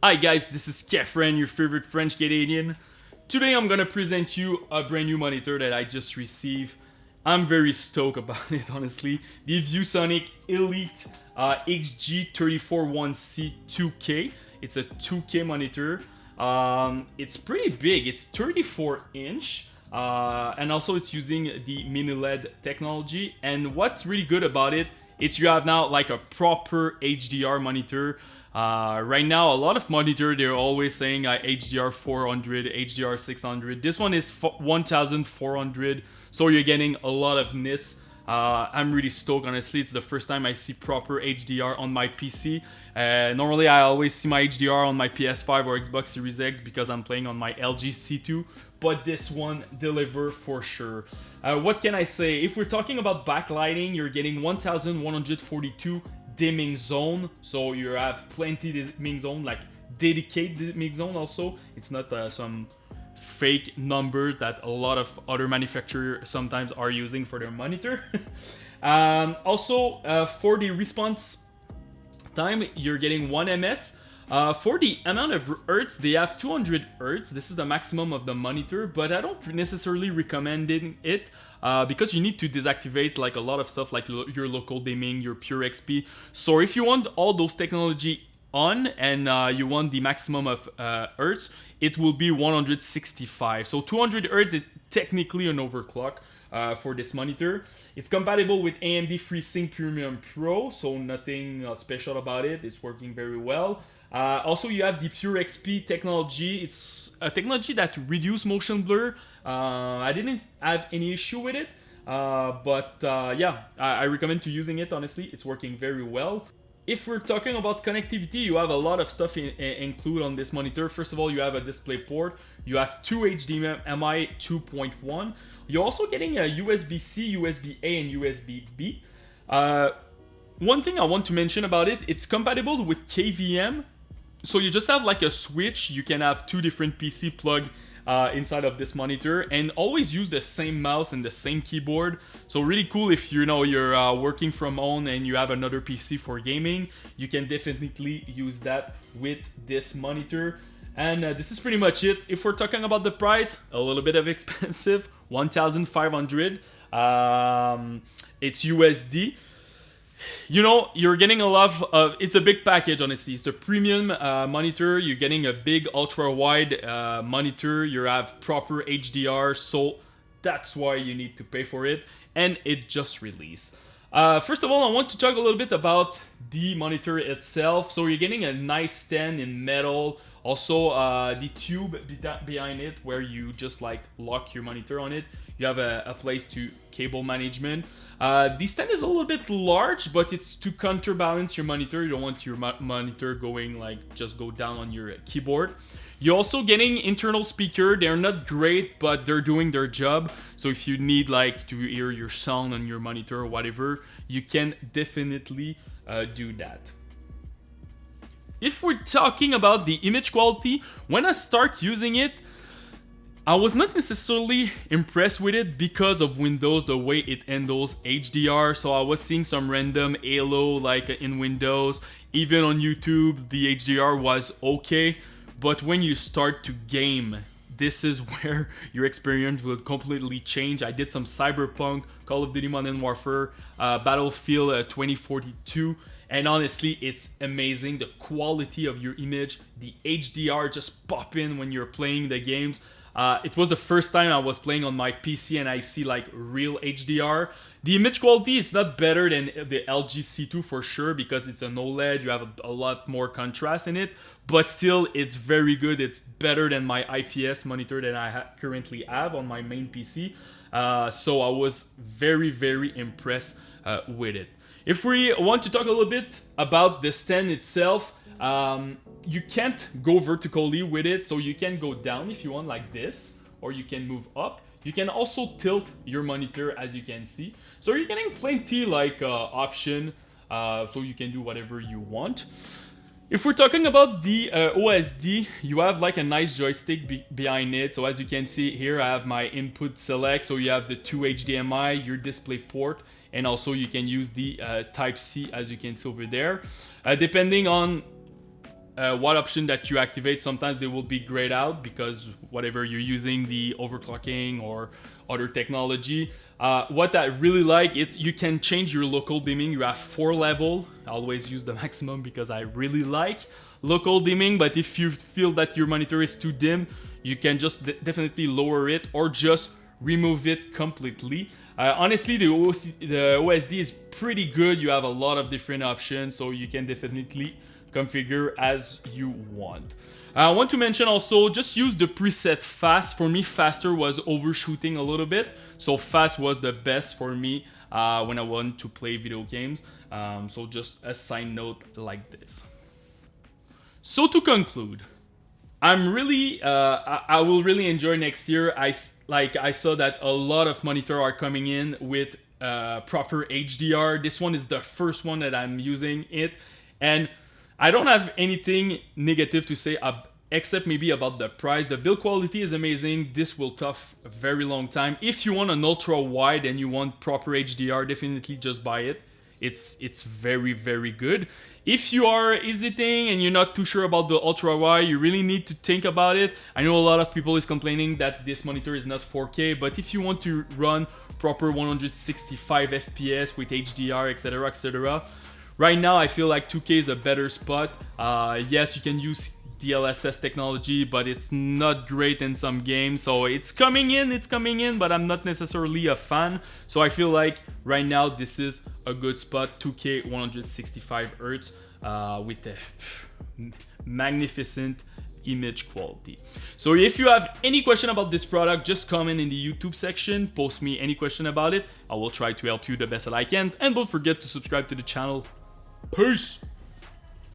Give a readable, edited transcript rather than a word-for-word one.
Hi guys, this is Kefren, your favorite French Canadian. Today I'm gonna present you a brand new monitor that I just received. I'm very stoked about it, honestly. The ViewSonic ELITE XG341C-2K. It's a 2K monitor. It's pretty big. It's 34 inch. And also it's using the mini LED technology. And what's really good about it, it's you have now like a proper HDR monitor. Right now, a lot of monitor, they're always saying HDR 400, HDR 600. This one is 1400, so you're getting a lot of nits. I'm really stoked, honestly. It's the first time I see proper HDR on my PC. Normally, I always see my HDR on my PS5 or Xbox Series X because I'm playing on my LG C2. But this one deliver for sure. What can I say? If we're talking about backlighting, you're getting 1142 dimming zone, so you have plenty dimming zone, like dedicated dimming zone. Also, it's not some fake number that a lot of other manufacturers sometimes are using for their monitor. Also, for the response time, you're getting 1 ms. For the amount of hertz, they have 200 hertz. This is the maximum of the monitor, but I don't necessarily recommend it because you need to deactivate like a lot of stuff like your local dimming, your pure XP. So if you want all those technology on and you want the maximum of hertz, it will be 165. So 200 hertz is technically an overclock. For this monitor. It's compatible with AMD FreeSync Premium Pro, so nothing special about it. It's working very well. Also, you have the Pure XP technology. It's a technology that reduces motion blur. I didn't have any issue with it, but yeah, I recommend to using it. Honestly, it's working very well. If we're talking about connectivity, you have a lot of stuff included on this monitor. First of all, you have a display port. You have two HDMI 2.1. You're also getting a USB-C, USB-A, and USB-B. One thing I want to mention about it, it's compatible with KVM. So you just have like a switch. You can have two different PC plug inside of this monitor and always use the same mouse and the same keyboard. So really cool if you're working from home and you have another PC for gaming. You can definitely use that with this monitor. And this is pretty much it. If we're talking about the price, a little bit of expensive, 1,500. It's USD. You know, you're getting a lot of, it's a big package, honestly. It's a premium monitor. You're getting a big ultra wide monitor. You have proper HDR, so that's why you need to pay for it. And it just released. First of all, I want to talk a little bit about the monitor itself. So you're getting a nice stand in metal. Also, the tube behind it where you just like lock your monitor on it. You have a place to cable management. The stand is a little bit large, but it's to counterbalance your monitor. You don't want your monitor going like just go down on your keyboard. You're also getting internal speaker. They're not great, but they're doing their job. So if you need like to hear your sound on your monitor or whatever, you can definitely do that. If we're talking about the image quality, when I start using it, I was not necessarily impressed with it because of Windows, the way it handles HDR. So I was seeing some random halo like in Windows. Even on YouTube, the HDR was okay. But when you start to game, this is where your experience will completely change. I did some Cyberpunk, Call of Duty Modern Warfare, Battlefield 2042. And honestly, it's amazing. The quality of your image, the HDR just pop in when you're playing the games. It was the first time I was playing on my PC and I see like real HDR. The image quality is not better than the LG C2 for sure because it's an OLED. You have a lot more contrast in it. But still, it's very good. It's better than my IPS monitor that I currently have on my main PC. So I was very, very impressed with it. If we want to talk a little bit about the stand itself, you can't go vertically with it, so you can go down if you want like this, or you can move up. You can also tilt your monitor as you can see. So you're getting plenty like option, so you can do whatever you want. If we're talking about the OSD, you have like a nice joystick behind it. So as you can see here, I have my input select. So you have the two HDMI, your display port, and also you can use the Type-C as you can see over there. Depending on what option that you activate, sometimes they will be grayed out because whatever you're using, the overclocking or other technology. What I really like is you can change your local dimming. You have 4 levels. I always use the maximum because I really like local dimming, but if you feel that your monitor is too dim, you can just definitely lower it or just remove it completely. Honestly, the OSD is pretty good. You have a lot of different options, so you can definitely configure as you want. I want to mention also, just use the preset fast. For me, faster was overshooting a little bit, so fast was the best for me when I want to play video games. So just a side note like this. So to conclude, I'm really, I will really enjoy next year. I saw that a lot of monitors are coming in with proper HDR. This one is the first one that I'm using it, and I don't have anything negative to say except maybe about the price. The build quality is amazing. This will tough a very long time. If you want an ultra wide and you want proper HDR, definitely just buy it. It's very, very good. If you are hesitating and you're not too sure about the ultra wide, you really need to think about it. I know a lot of people is complaining that this monitor is not 4K, but if you want to run proper 165 FPS with HDR, etc., etc., right now I feel like 2K is a better spot. Yes, you can use DLSS technology, but it's not great in some games. So it's coming in, but I'm not necessarily a fan. So I feel like right now this is a good spot. 2K 165 Hz with a magnificent image quality. So if you have any question about this product, just comment in the YouTube section, post me any question about it. I will try to help you the best that I can, and don't forget to subscribe to the channel. Peace.